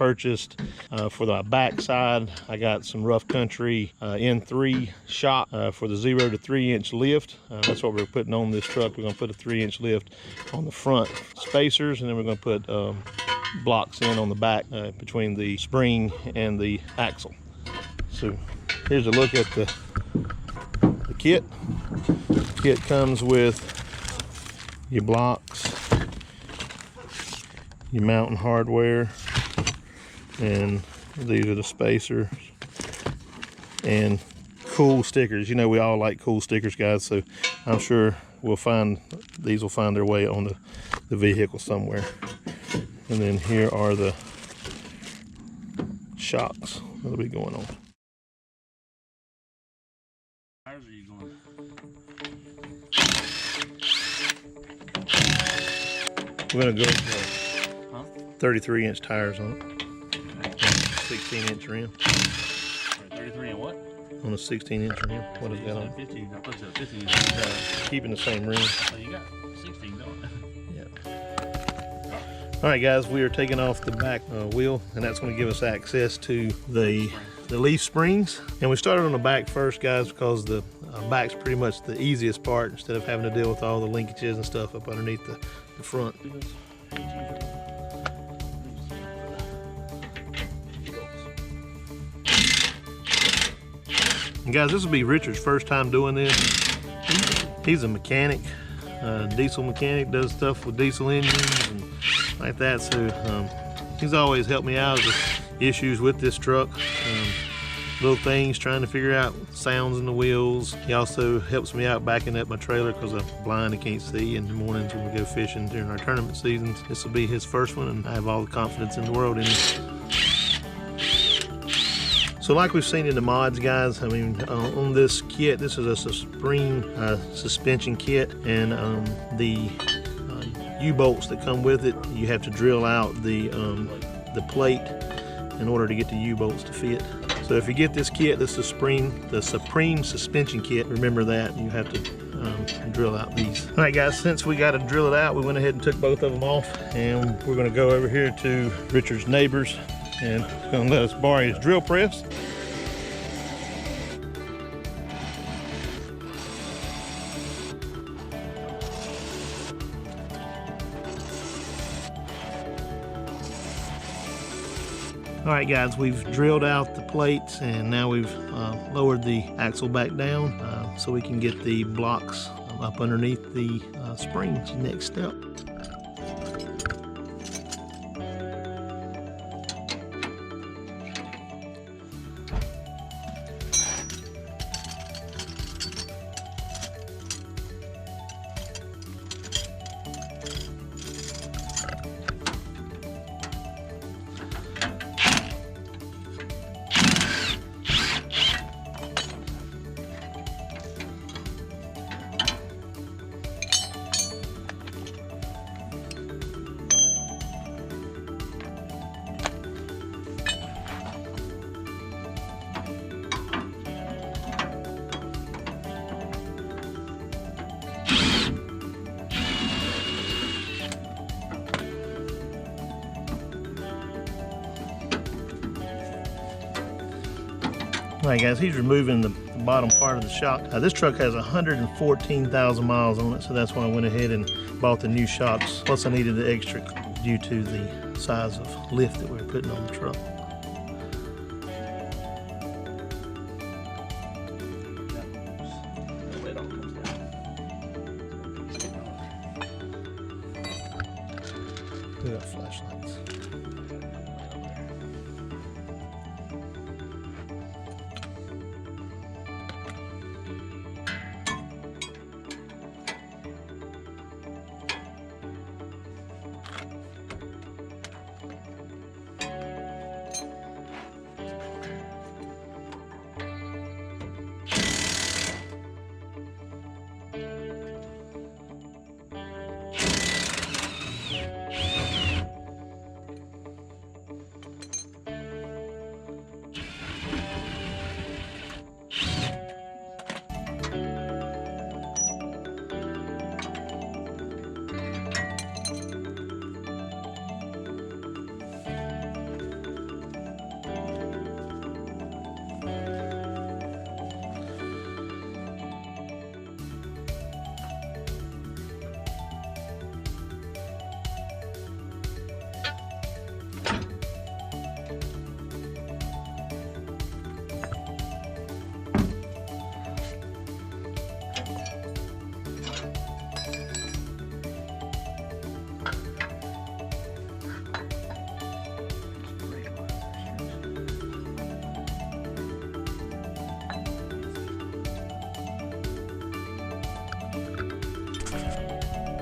purchased for the back side. I got some Rough Country N3 shock for the 0 to 3 inch lift. That's what we're putting on this truck. We're going to put a 3 inch lift on the front spacers, and then we're going to put blocks in on the back between the spring and the axle. So here's a look at the kit. The kit comes with your blocks, your mounting hardware, and these are the spacers and cool stickers. You know, we all like cool stickers, guys, so I'm sure these will find their way on the vehicle somewhere. And then here are the shocks that'll be going on. Tires are you going? We're gonna go with 33 inch tires on it. 16 inch rim. 33 and what? On a 16 inch rim. What is that on? 15. I thought you said 15. Keeping the same rim. So you got 16, don't you? All right, guys, we are taking off the back wheel, and that's going to give us access to the leaf springs. And we started on the back first, guys, because the back's pretty much the easiest part instead of having to deal with all the linkages and stuff up underneath the front. And guys, this will be Richard's first time doing this. He's a mechanic, diesel mechanic, does stuff with diesel engines and like that, so he's always helped me out with issues with this truck, little things, trying to figure out sounds in the wheels. He also helps me out backing up my trailer because I'm blind and can't see in the mornings when we go fishing during our tournament seasons. This will be his first one, and I have all the confidence in the world in it. So like we've seen in the mods, guys, I mean, on this kit, this is a spring suspension kit, and the U-bolts that come with it, you have to drill out the plate in order to get the U-bolts to fit. So if you get this kit, the Supreme suspension kit, remember that you have to drill out these. All right, guys, since we got to drill it out, we went ahead and took both of them off, and we're going to go over here to Richard's neighbors, and he's going to let us borrow his drill press. All right, guys, we've drilled out the plates, and now we've lowered the axle back down so we can get the blocks up underneath the springs. Next step. All right, guys, he's removing the bottom part of the shock. This truck has 114,000 miles on it, so that's why I went ahead and bought the new shocks. Plus, I needed the extra due to the size of lift that we were putting on the truck. We got flashlights.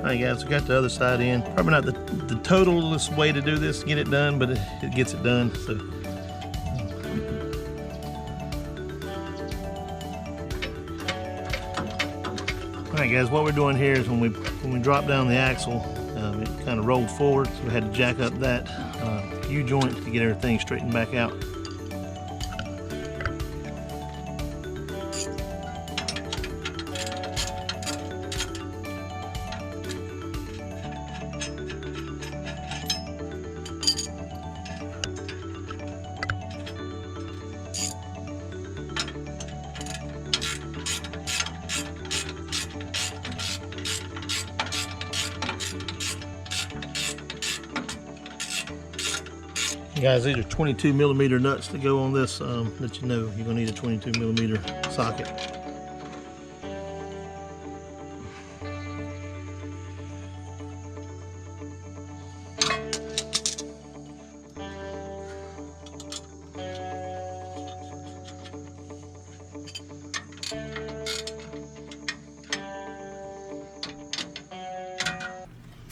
Alright guys, we got the other side in. Probably not the totalest way to do this, get it done, but it gets it done. So. Alright guys, what we're doing here is when we drop down the axle, it kind of rolled forward, so we had to jack up that U-joint to get everything straightened back out. Guys, these are 22 millimeter nuts to go on this. Let you know you're gonna need a 22 millimeter socket.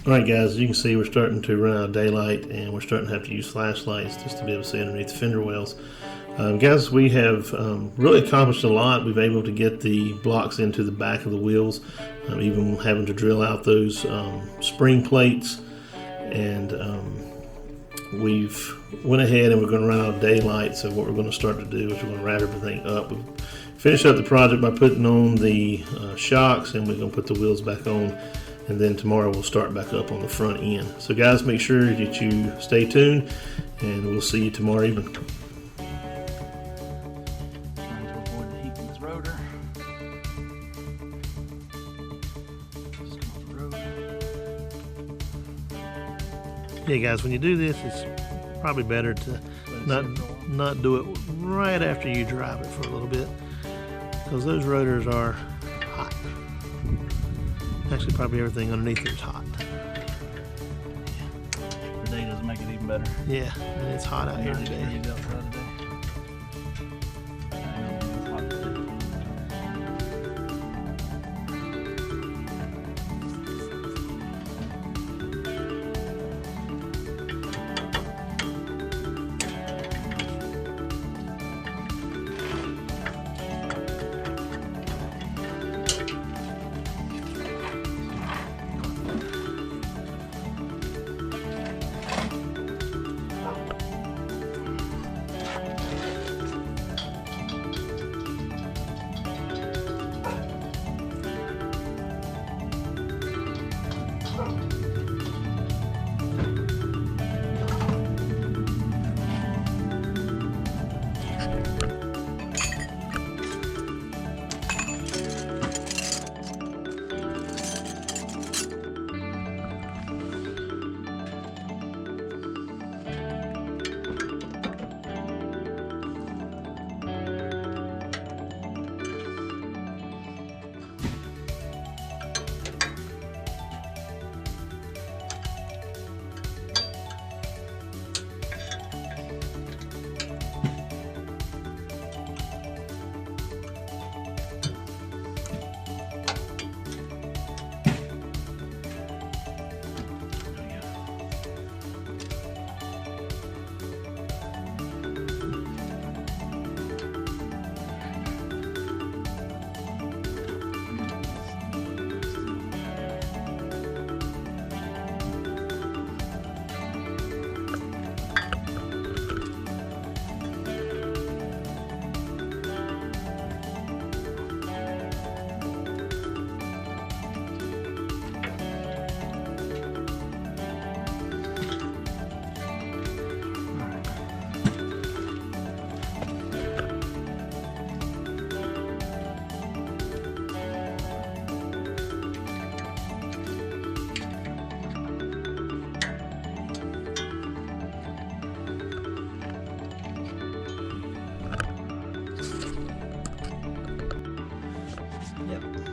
Alright guys, as you can see, we're starting to run out of daylight and we're starting to have to use flashlights just to be able to see underneath the fender wells. Guys, we have really accomplished a lot. We've been able to get the blocks into the back of the wheels, even having to drill out those spring plates, and we've went ahead and we're going to run out of daylight. So what we're going to start to do is we're going to wrap everything up. We've finished up the project by putting on the shocks, and we're going to put the wheels back on. And then tomorrow we'll start back up on the front end. So guys, make sure that you stay tuned, and we'll see you tomorrow evening. Trying to avoid the heat from this rotor. Just come off the rotor. Yeah guys, when you do this, it's probably better to not do it right after you drive it for a little bit, because those rotors are hot. Actually, probably everything underneath there is hot. The day doesn't make it even better. Yeah, and it's hot out here today. It's outside today. It's hot today.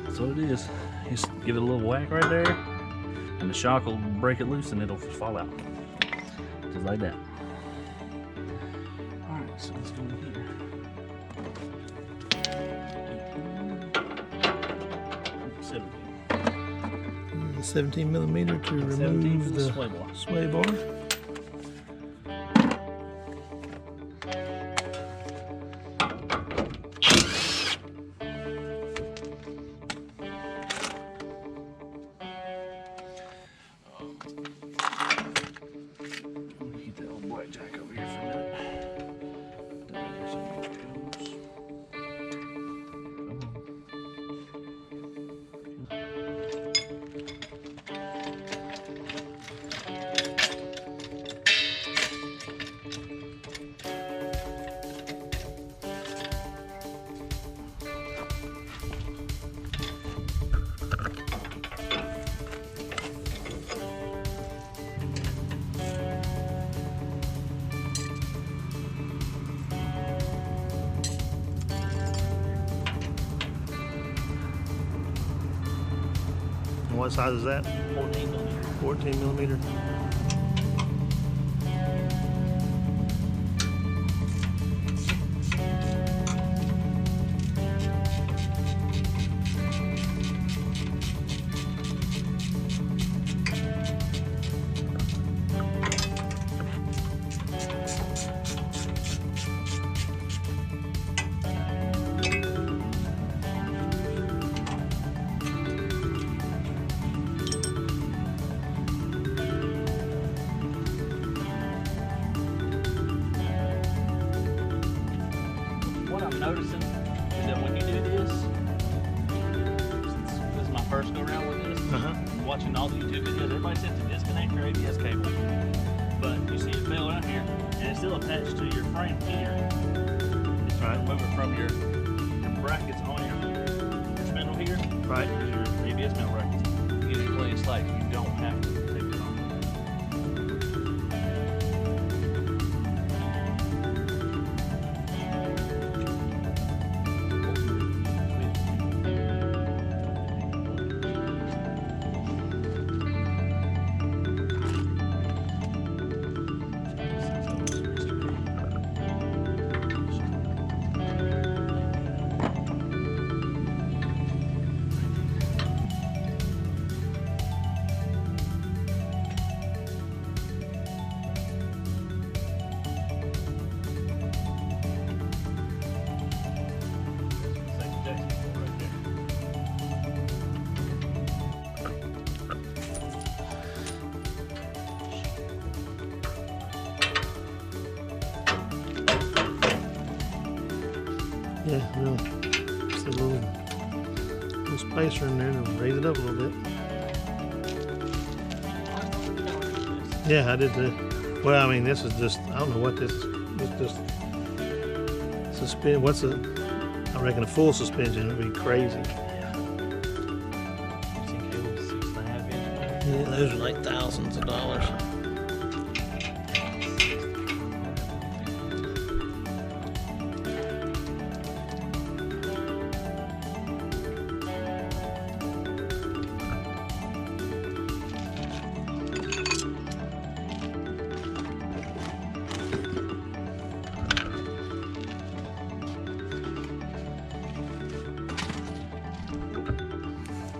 That's what it is. Just give it a little whack right there, and the shock will break it loose and it'll fall out. Just like that. Alright, so let's go in here. 17. 17 millimeter to 17 remove for the sway bar. sway bar. Get that old blackjack over here for a minute. There's some more tools. Come And what size is that? 14 millimeter. 14 millimeter. What I'm noticing is that when you do this, since this is my first go around with this, I'm watching all the YouTube videos, everybody says to disconnect your ABS cable. But you see it fail out here, and it's still attached to your frame here. It's trying to remove it from your brackets on your spindle here. Right. Your ABS mount brackets. You get it really slack. You don't have to take it off. Yeah, really. Just a little spacer in there to raise it up a little bit. Yeah, I did too. Well, I mean, this is just, I don't know what this is. It's just suspend. What's a? I reckon a full suspension would be crazy. Yeah, those are like thousands of dollars.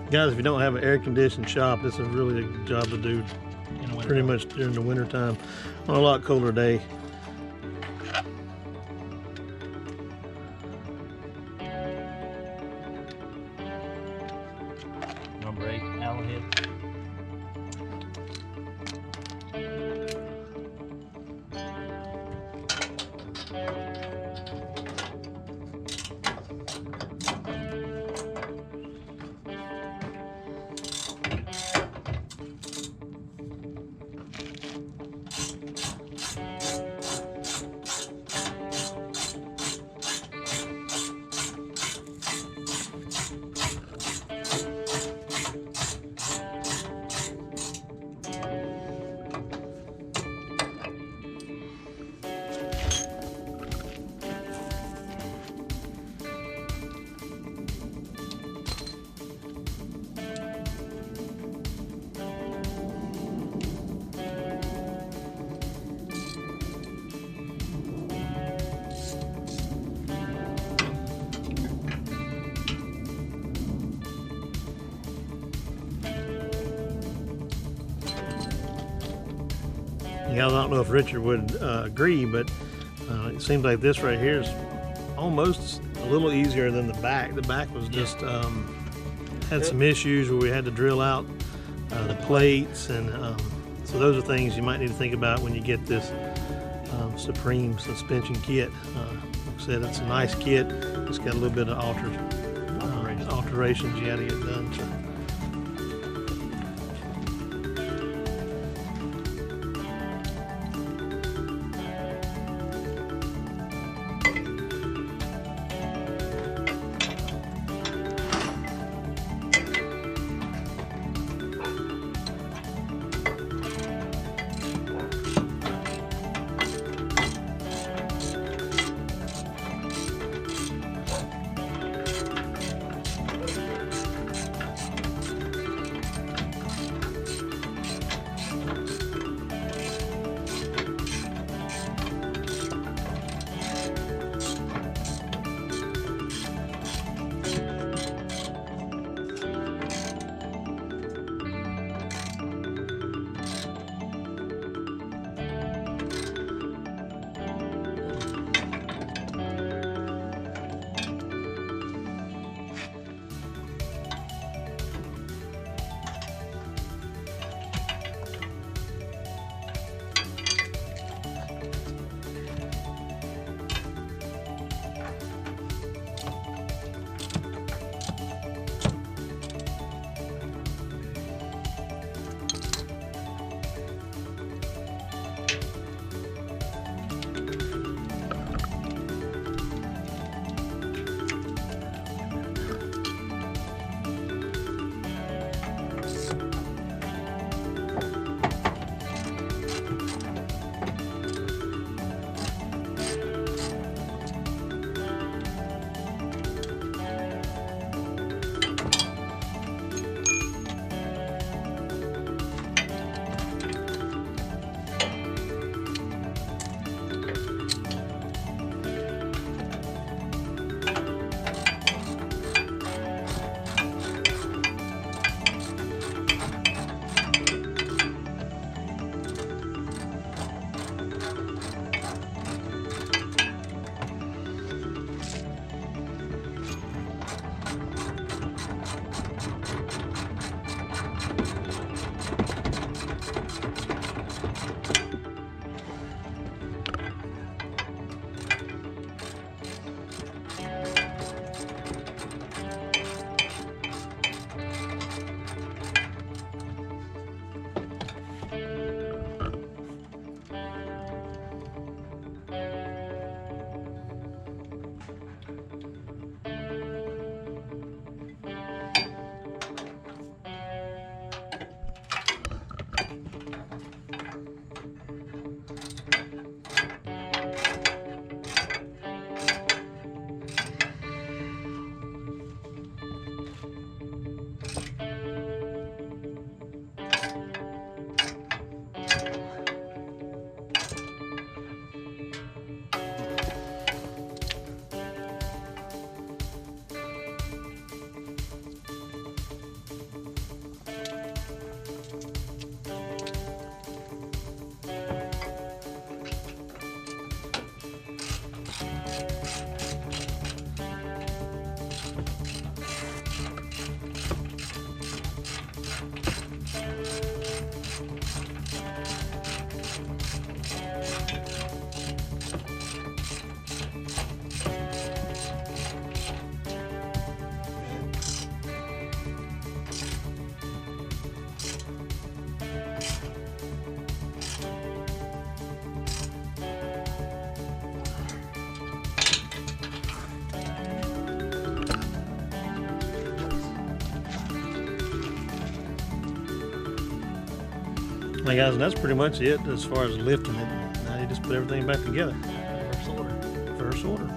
Guys, if you don't have an air-conditioned shop, this is really a good job to do pretty much during the winter time on a lot colder day. Number 8, Allen head. Guys, I don't know if Richard would agree, but it seems like this right here is almost a little easier than the back. The back was just had some issues where we had to drill out the plates, and so those are things you might need to think about when you get this Supreme suspension kit. Like I said, it's a nice kit. It's got a little bit of alterations you got to get done. So. Hey guys, and that's pretty much it as far as lifting it. Now you just put everything back together. First order. First order.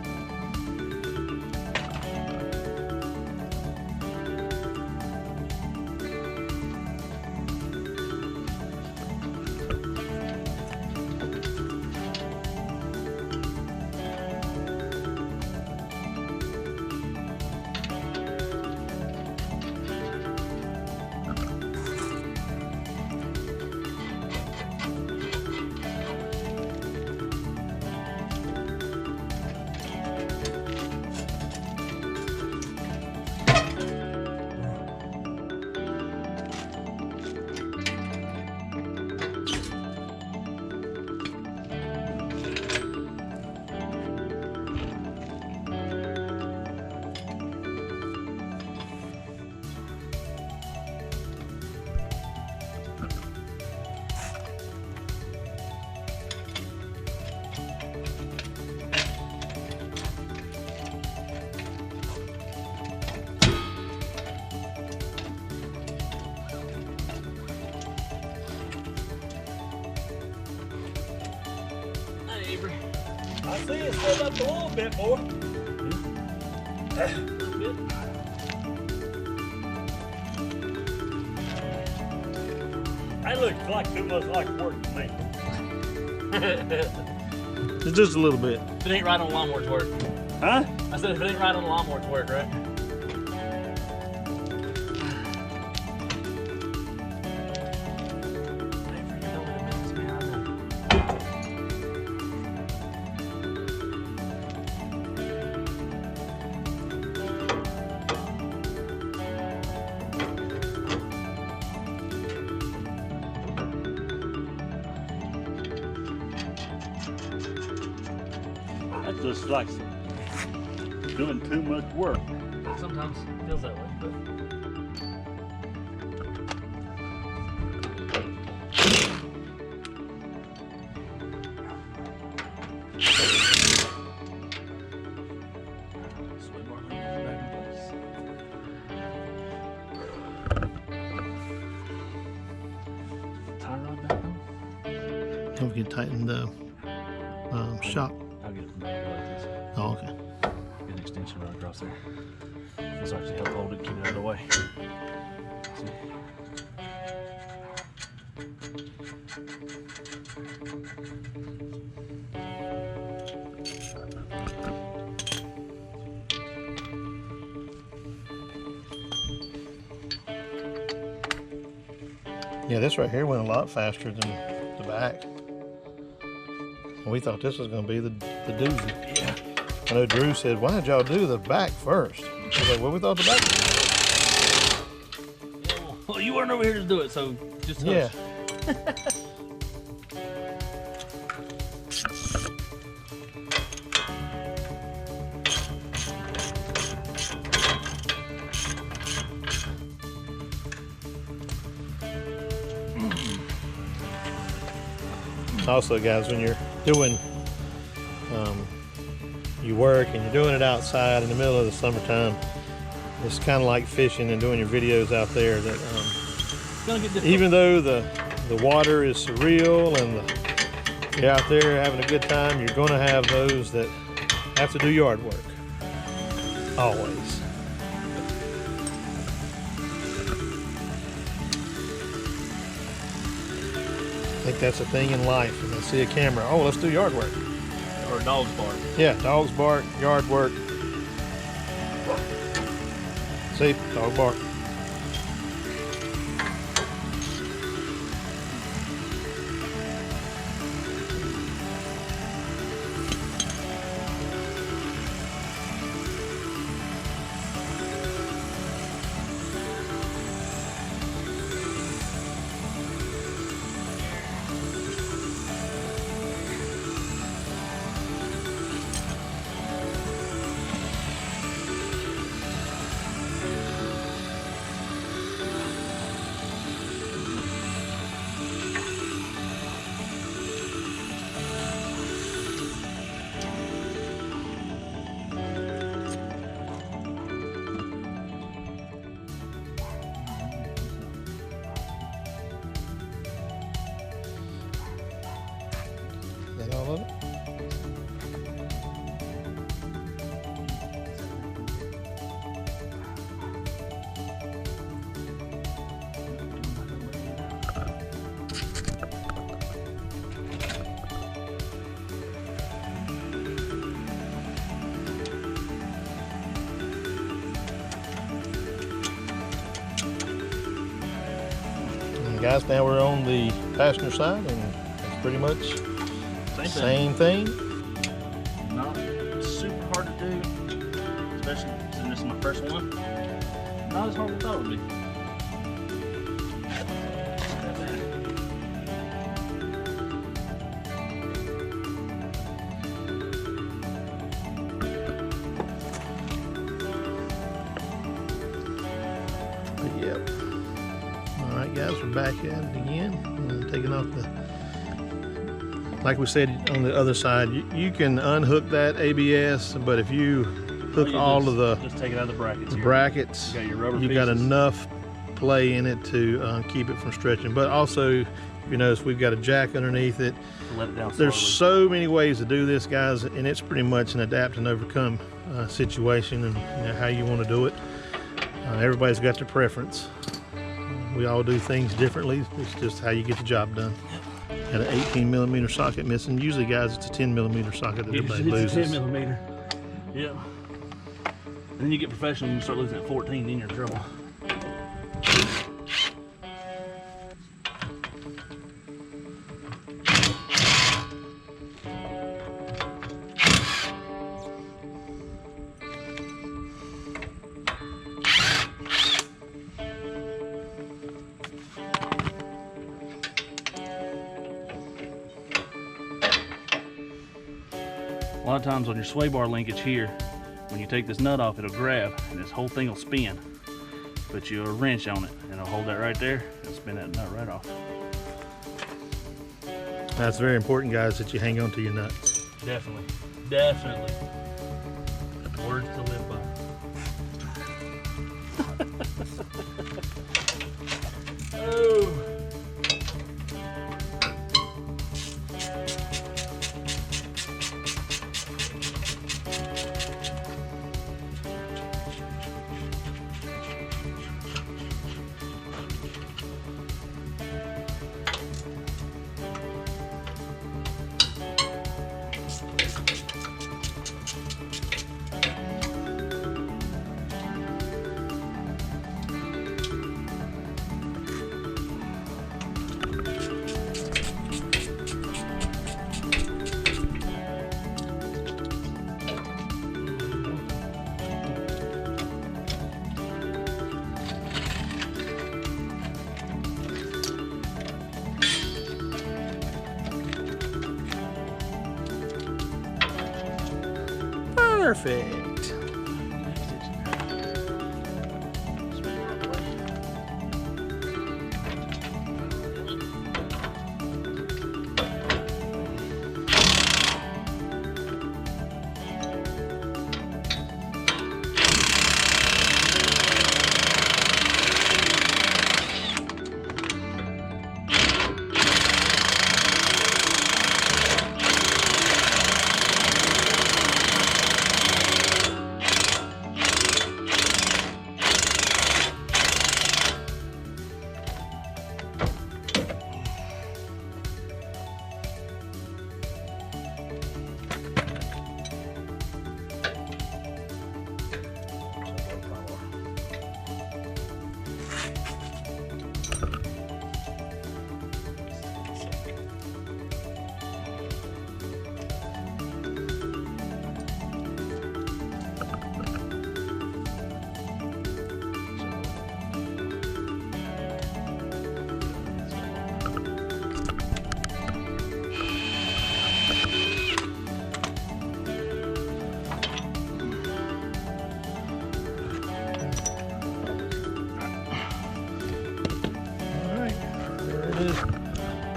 see it slid up a little bit, boy. That looks like too much like work to me. It's just a little bit. If it ain't right on lawnmower, it's work. Huh? I said if it ain't right on the lawnmower, it's work, right? That just like doing too much work. Sometimes it feels that way, but sway bar back in place. Tie rod back on. Don't forget to tighten the shock. I'll get it from back like this. Oh, okay. Get an extension rod across there. This actually help hold it, keep it out of the way. See? Yeah, this right here went a lot faster than the back. We thought this was going to be the doozy. Yeah. I know Drew said, why did y'all do the back first? I was like, well, we thought the back. Yeah, well, you weren't over here to do it, so just hush. Yeah. Also, guys, when you're doing you work and you're doing it outside in the middle of the summertime, it's kind of like fishing and doing your videos out there. That It's gonna get difficult. even though the water is surreal and you're out there having a good time, you're going to have those that have to do yard work. Always. I think that's a thing in life. When I see a camera, oh, let's do yard work. Or a dog's bark. Yeah, dogs bark, yard work. See, dog bark. That all of it? And guys, now we're on the passenger side, and it's pretty much same thing. Not super hard to do, especially since this is my first one. Not as hard as I thought it would be. But yep. All right, guys, we're back at it again. Taking off the, like we said on the other side, you can unhook that ABS, but if you hook all of the just take it out of the brackets. Here. brackets, You got your rubber you got pieces. enough play in it to keep it from stretching. But also, you notice we've got a jack underneath it. Let it down There's slowly. so many ways to do this, guys, and it's pretty much an adapt and overcome situation, and how you want to do it. Everybody's got their preference. We all do things differently. It's just how you get the job done. Got an 18mm socket missing. Usually, guys, it's a 10mm socket that everybody It's loses. 10mm. Yep. And then you get professional and you start losing at 14, then you're in trouble. A lot of times on your sway bar linkage here, when you take this nut off, it'll grab and this whole thing will spin. Put you a wrench on it and it'll hold that right there and spin that nut right off. That's very important, guys, that you hang on to your nuts. Definitely. Definitely. Words to live by. Oh. Perfect.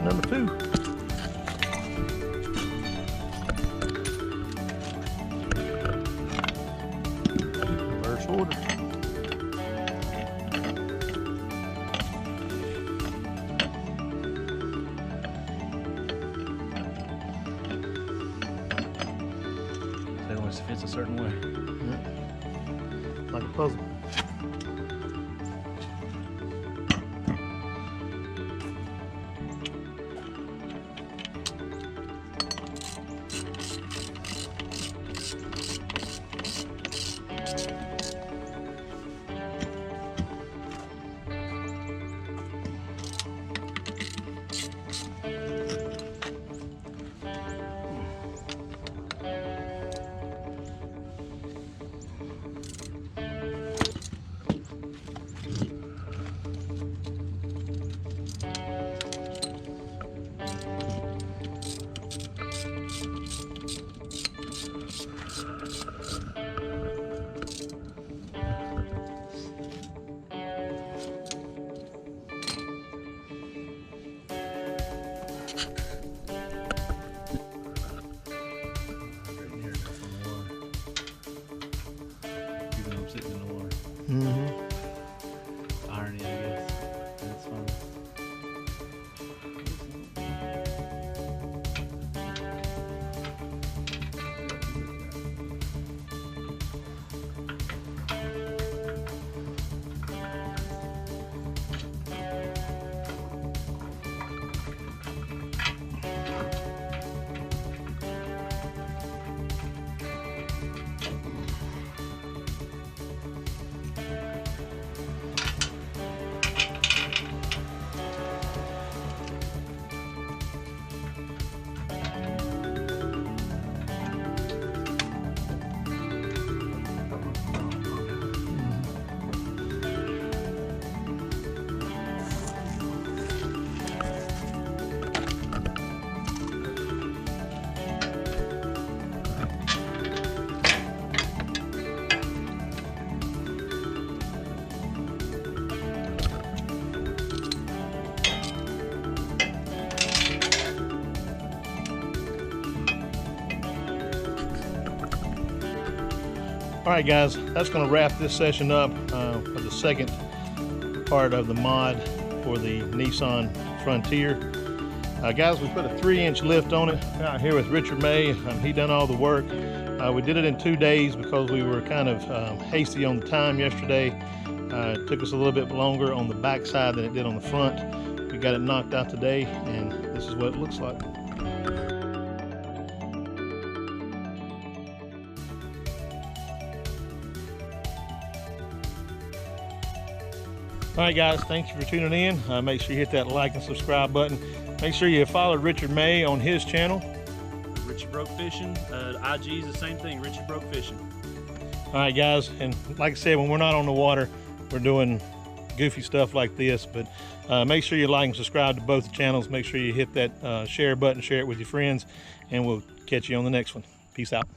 Number 2. Reverse order. It always fits a certain way. Yeah. Like a puzzle. Irony, I guess. That's fun. All right, guys, that's going to wrap this session up for the second part of the mod for the Nissan Frontier. Guys, we put a 3-inch lift on it out here with Richard May. He done all the work. We did it in 2 days because we were kind of hasty on the time yesterday. It took us a little bit longer on the back side than it did on the front. We got it knocked out today, and this is what it looks like. All right, guys, thank you for tuning in. Make sure you hit that like and subscribe button. Make sure you follow Richard May on his channel. Richie Brokefishin. IG is the same thing, Richie Brokefishin. All right, guys, and like I said, when we're not on the water, we're doing goofy stuff like this, but make sure you like and subscribe to both channels. Make sure you hit that share button, share it with your friends, and we'll catch you on the next one. Peace out.